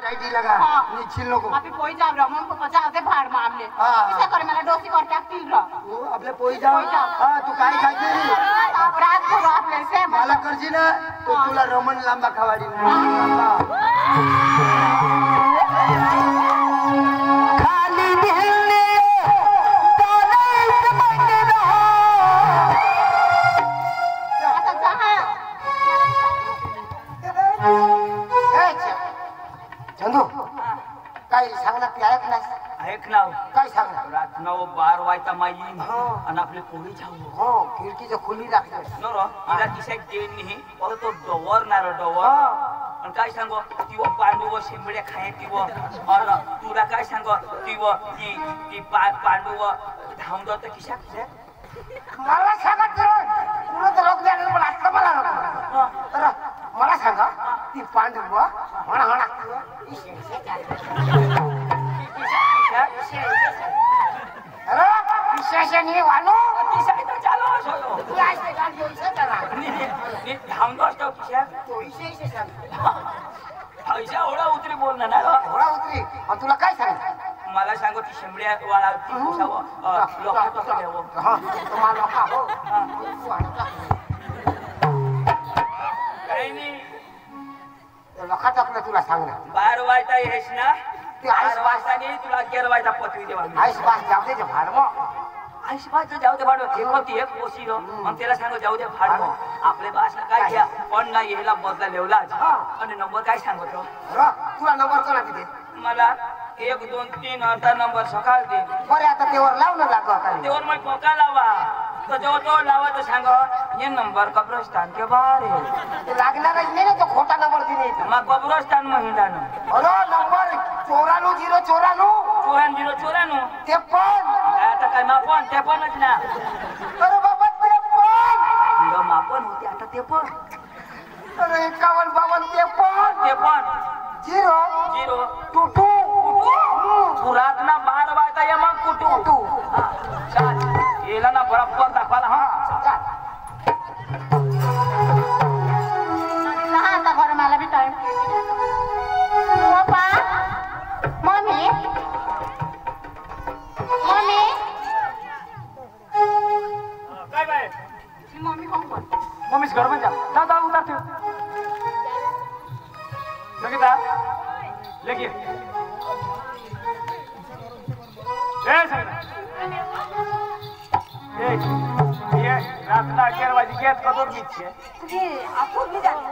टाइटी लगा निचिल नको आपी पोई जाव र मन को पचा आते भाड मामले किसे करे मला डोसी कर टाकतील र तू आपले पोई जाव हां तू काय खायची रात को रात लेसे मला करजी ना तो तुला रमण लांबा खवाडी खाली दिल्ली तोले मंदिरा आता जहा चंदू काय सांग ना ती ऐक ना काय सांग ना रात 9-12 वाजता माई आणि आपले पोळी जाऊ हो खिडकीचं खुली लागते नो रो तिला दिसाय देन नाही और तो डोवर ना रो डोवर आणि काय सांगो ती पांडू व शिंबड्या खाय ती व और तुला काय सांगो ती व ती पांडू व धाम दो तर किशा मला सांगा तुला तर रोग द्यायला मला आता मला तर मला सांगा ती पांडू व म्हणा म्हणा अरे विशेषणी वालो दिसाय तर चालो तू ऐसे गाल घेऊन चला नी धाम दो तो किशा तो विशेष सांग पैसा ओढा उतरी बोल ना रो थोडा उतरी मग तुला काय सांग मला सांगो ती शिंबड्या वाला ती कुसाव लोक तो घ्यावो हां तुम्हाला लोक हो काही नाही लोका टाकलं तुला सांग ना 12 वाजता येस ना ते आईस 12 वाजता नाही तुला 11 वाजता पटवी देवा आईस बास जाऊ दे भाडमो आईस बास जाऊ दे भाडो ते कोणती एक पोसी रो मग त्याला सांगो जाऊ दे भाडमो आपले बासला काय घ्या पण ना याला बदला लेवलाच आणि नंबर काय सांगतो रो तुला नंबर कोणा किती मला 1 2 3 आता नंबर सकाळ दे बरे आता तेवर लावणं लागो आता तेवर मग पोका लावा तो जो तो लावा तो सांगो ये नंबर कब्रस्तान के बाहर है ते लागणारच नाही ना तो खोटा नंबर दिले मग कब्रस्तान महिलानो अरे नंबर 94 94 ते पण आता काय मापन ते पणच ना अरे बाबा ते पण मापन होते आता ते पण अरे 51 ते पण 0 टू पुरात ना 12 वाजता ये मग कुटू चाल येला ना बरोबर दाखवाला हा जहा आता घर मला भी टाइम पप्पा मम्मी काय बाय मम्मी कोण कोण मम्मीच घर मध्ये जा जा उतर ठेव संगीता लेके ए संगीता ये रातना 11 वाजे गेट कदर नीच छे जी आपको भी जाना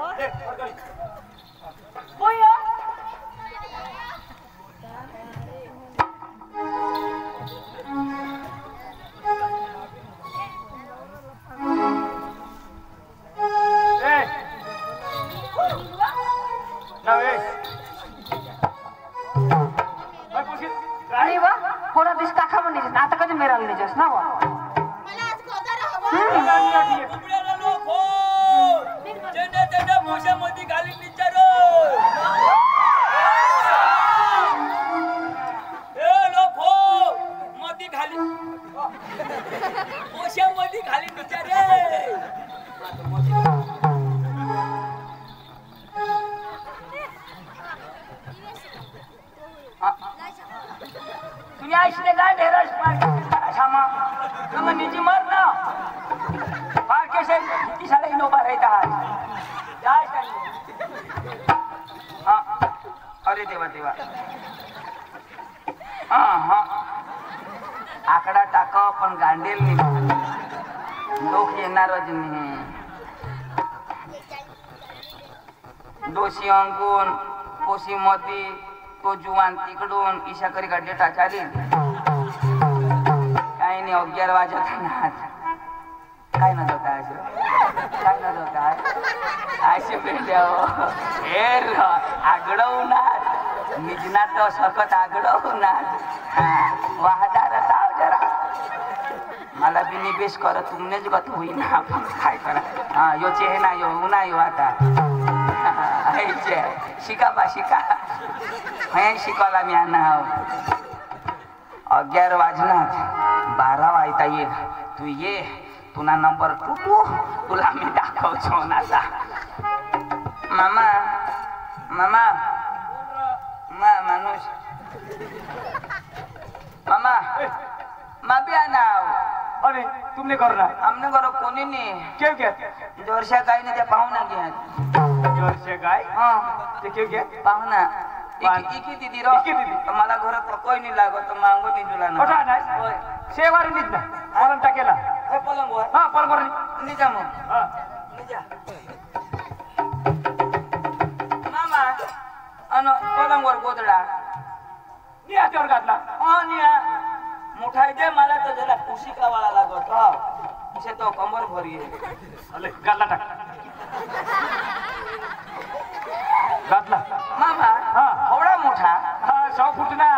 कोई अरे वा कोणा दिस टाका म्हणजे आता कधी मेराल निजस ना वा मला आज खोदर हवा मोशामध्ये घाली विचारो मध्ये खाली मोशामध्ये खाली विचारे तुम्ही आईशने काय ढेरस क्षमा तुम्ही निजी मर ना फार केसे किती साला इनोबा रहता है हाँ अरे देवा देवा हाँ आकडा टाकाव पण गांडेल नाही लोक येणारच नाही दोषी अंगून कोशी मध्ये तो जुवान तिकडून ईशा करी का डेटा चाली काही नाही 11 वाजता काय न जाता काय न जाता असे भेट्याव हेर आगडवणार निजनात सकत आगडवणार वाहदार ताव जरा मला बी निवेश कर तुमनेच गत होईना आपण काय करा हा यो चेहे ना यो उना यो आता शिका बा शिका हे शिकवला मी आणा 11 वाजणार 12 वाजता येईल तू ये तुला नंबर टुटू तुला मी दाखवतो नाचा मामा मामा या नाव अरे तुमने करो ना हमने करो कोणी नाही क्यों क्या जोरशा काही नाही त्या पाहुणा घ्या जोर से गाय हा ते क्यों क्या पाहुणा इकी दिदी रो इकी दीदी. मला घरात कोई नाही लागत मागो नाही तुला ना ओठा नाही होय शेवारी नीत ना पलंग टाकेला हे पलंग वर हा पलंग निजा मग हा निजा मामा अन पलंग वर गोदडा नी आत्यावर घातला हा निया मोठा इथे मला तर जरा कुशी कावाळा लागत हा इथे तो कंबर भरी अले घातला टाक घातला मामा हा. एवढा मोठा हा 100 फूट ना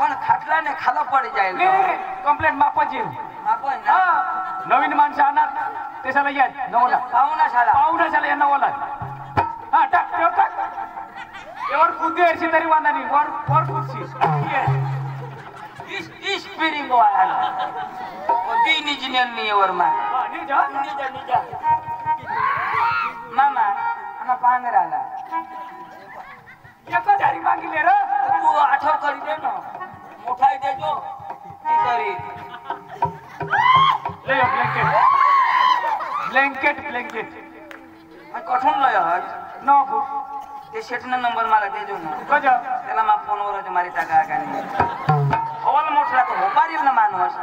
पण खाटलाने खाला पडी जाईल नाही कंप्लेंट मापाची आपण ना हा नवीन माणसं आणत त्याला या नवला पाहुणा शाळा पाहुण्याच्याला या नवला हा टाक ठेव टाक एवर कुदी अशी तरी वांदा नाही वर वर कुदशी इस स्पिरिंग वाला वो तीन इंजिनियर नहीं है वर्मा निजा निजा निजा मामा आना पांग राला एक जारी मागिले रे तू आठव करी दे ना मोठा इथे जो ती तरी ले ब्लँकेट ब्लँकेट मैं कठून लय हज 9 फूट ते शेटना नंबर मला दे जो ना गज त्याला मा फोनवर जो मारी टाका का नाही हवाल मोठला तो हो पारील ना माणूस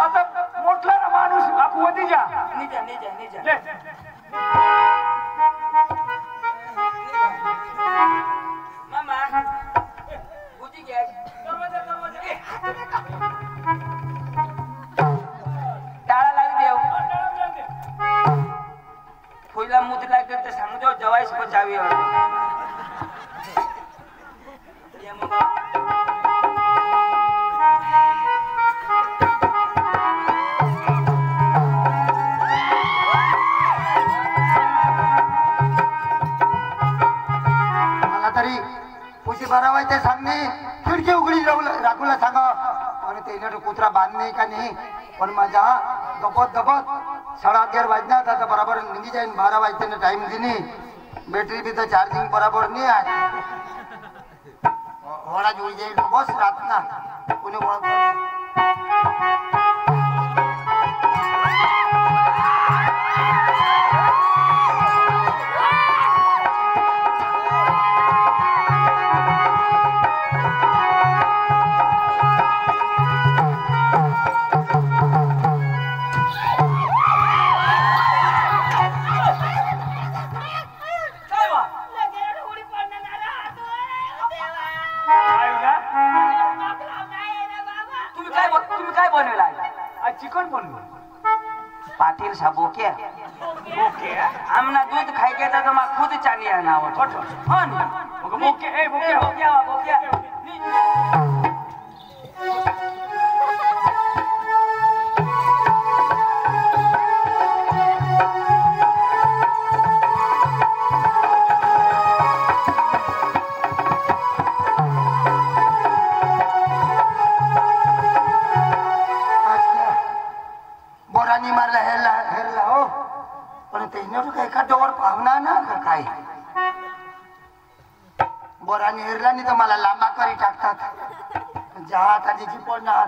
आता मोठला ना माणूस आपू वधी जा निजा निजा निजा ले मामा बुझी गया टाळा लावी देव फुईला मुत लागते ते समजो जवाईस बचावी ये मग मला तरी पुशी भरावाय ते सांगणे खिडकी उघडी राखूला सांगा आणि त्याच्याकडे कुत्रा बांध नाही का नाही पण माझा दबत दबत 11:30 वाजण्यात आता बरोबर निघी जाईन 12 वाजता टाइम दिनी बॅटरी बी तर चार्जिंग बरोबर नाही आहे होळा जुळी जाईल बस रात ना कोणी ओळख तुम्ही काय बनवला आज चिकन बनवू पाटील साबो के ओके आमना दूध खाई के तो मैं खुद चाली आना हो हाँ बोके ए बोके बोक्या बोक्या बोरानी मारला हेरला हेरला हो पण त्याच्यावर काय का डोर पाहुणा ना का काय बोरानी हेरला नाही तर मला लांबा करी टाकतात जहा त्याची पडणार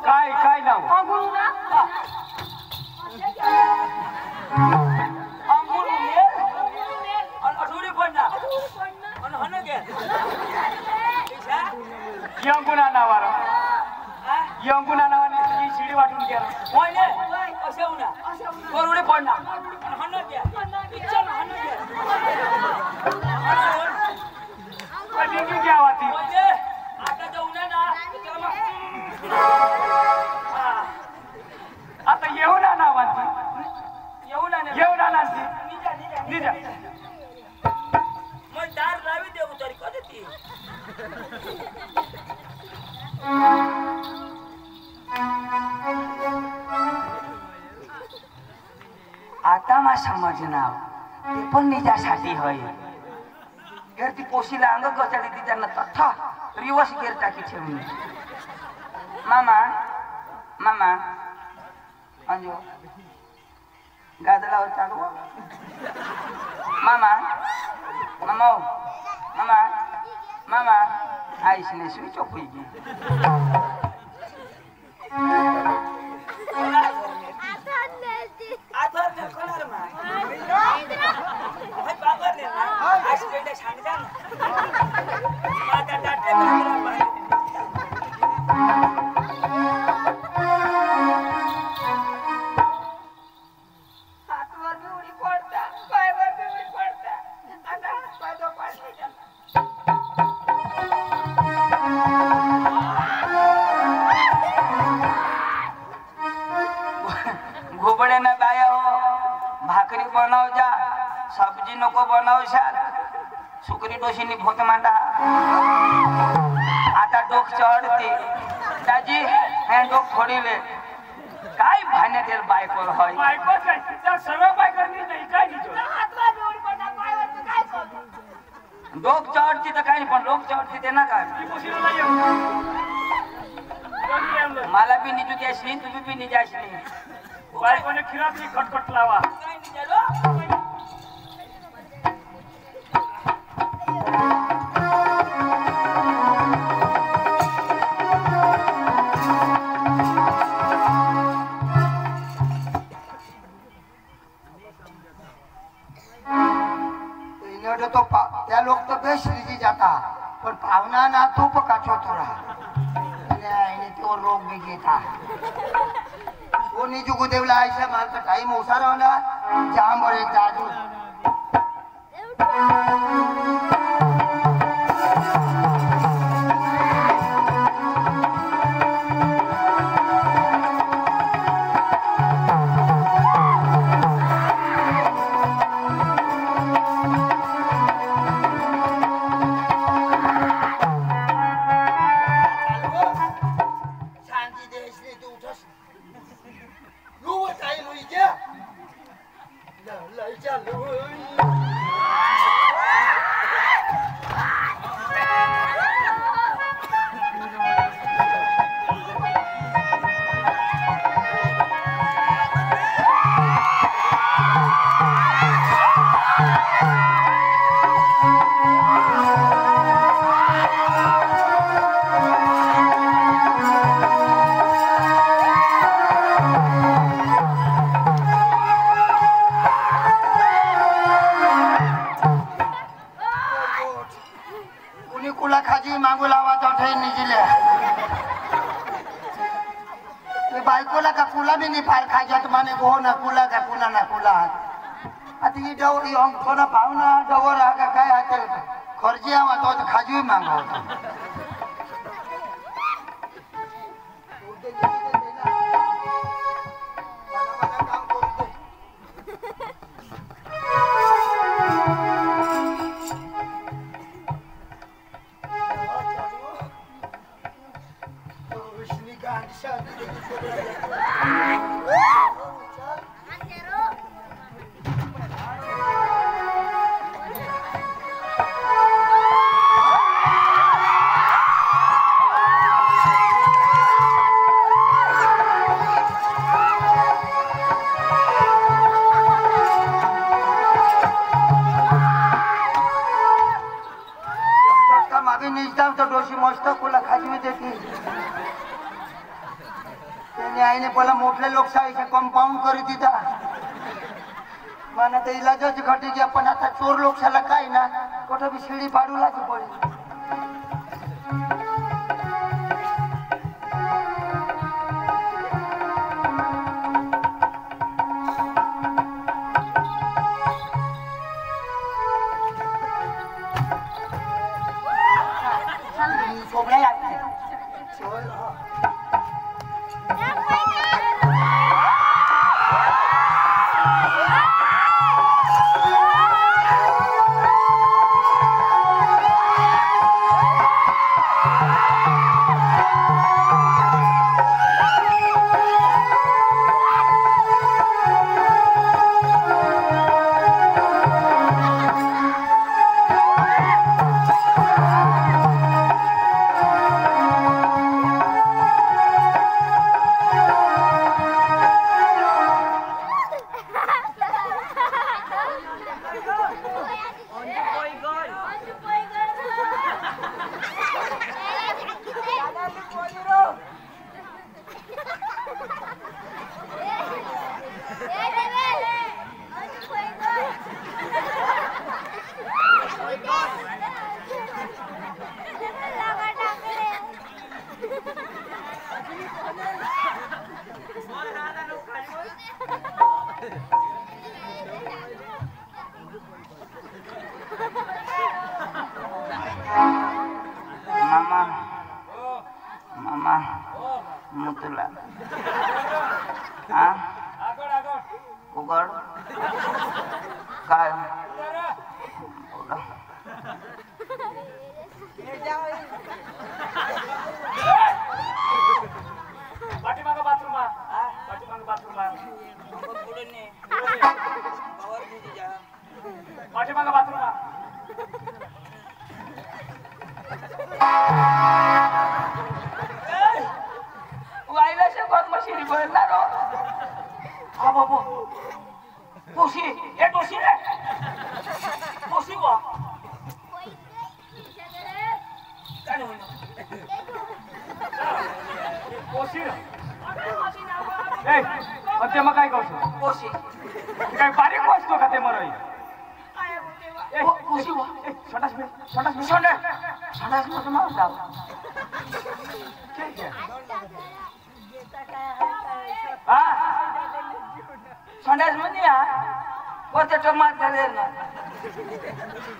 काय काय नाव यंगुना नावार यंगुना नावाने ही शिडी वाटून गेला कधी घ्यावा ती आता येऊ ना नावांती येऊ ना नांती निजा दार लावी देऊ तरी कधी ती समजना ते पण निजासाठी है हेर ती पोशीला अंग गचाडी ती त्यांना तथा रिवर्स गिअर टाकी ठेवून मामा मामा अंजो गादलावर चालू मामा मामा मामा मामा आईसने स्विच ऑफ हुई घोबड़े न बाया हो भाकरी बनाव जा सब्जी नको बनाव शाल सुकरी डोशीनी भोत मांडा आता डोक चढते दाजी हे डोक फोडीले काय भाण्यात येईल बायकोर होय बायको काय त्या सर्व बायकांनी नाही काय दिसतो डोक चढते तर काही पण डोक चढते ते ना काय ती पोशीला नाही येऊ कोणी येऊ मला बी निजू द्याशी तुम्ही बी निजाशी बायकोने खिरातली खटखट लावा काय निजालो तो त्या लोक तर बेश्रीजी जाता पण पाहुणा ना तूप काचो तुरा आणि तो रोग बी घेता कोणी जुगू देवला आयशा मालका टाइम ओसा राहला जाम बरे जाजू मागू लावा तो निजिले बायकोला का कुला भी नहीं पाल खा जात माने गो ना कुला का कुला ना कुला आता ही डव थोड़ा पाहुना डवर हा का काय हाते खर्ची आवा तो खाजू मांगो मस्त कुला खाजवी देती आईने पहिला मोठे लोकशाहीचे कंपाऊंड करी दिता मला तर इलाजच घटी घ्या पण आता चोर लोकशाला काय ना कुठं बी शिडी पाडूलाच पडली मा मुतुला हा उघड काय पाठीमागं बाथरूम पाठीमागं बाथरूम पाठीमागं बाथरूम वाईला शेकत मशीनी बोलणार हा बाबू टोशी ए टोशी रे टोशी वा काय होईल कोशी ए पण ते मग काय करू टोशी काय बारीक वाचतो का ते मरई टोशी वा संडास संडास मध्ये मार जाव हा संडास मध्ये या वरते टमाट झाले ना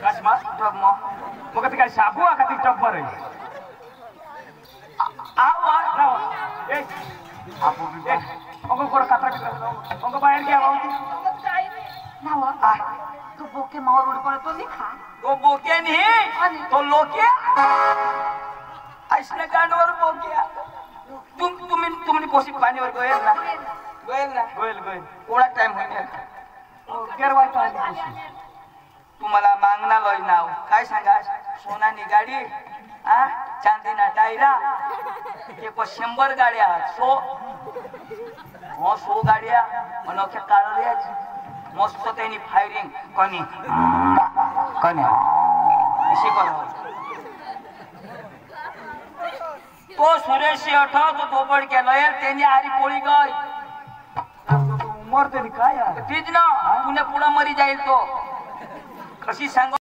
काश्मा टमा मग ते काय शाबू का ती टप मरई आवा ए आपू ए अंग कोण कात्रा बित्रा अंग बाहेर घ्या भाऊ नावा तू बोके मावर उड पडतो नाही खा तो बोक्या नाही तो लोक्या ऐसने कांडवर बोक्या तुम्ही पोशी पाणीवर गोयल ना गोयल गोयल थोडा टाइम होईल गेरवायचं आली कोशी तुम्हाला मागना लोय नाव काय सांगा सोनानी गाडी आ चांदीना टायरा ते 100 गाड्या 100 गाड्या अनोख्या काढल्याच मस्त त्यांनी फायरिंग कनी अशी करा तो सुरेश शेठ तो दोबड केलाय त्यांनी आरी पोळी गय मरते काय तीच ना पुणे पुढं मरी जाईल तो कशी सांग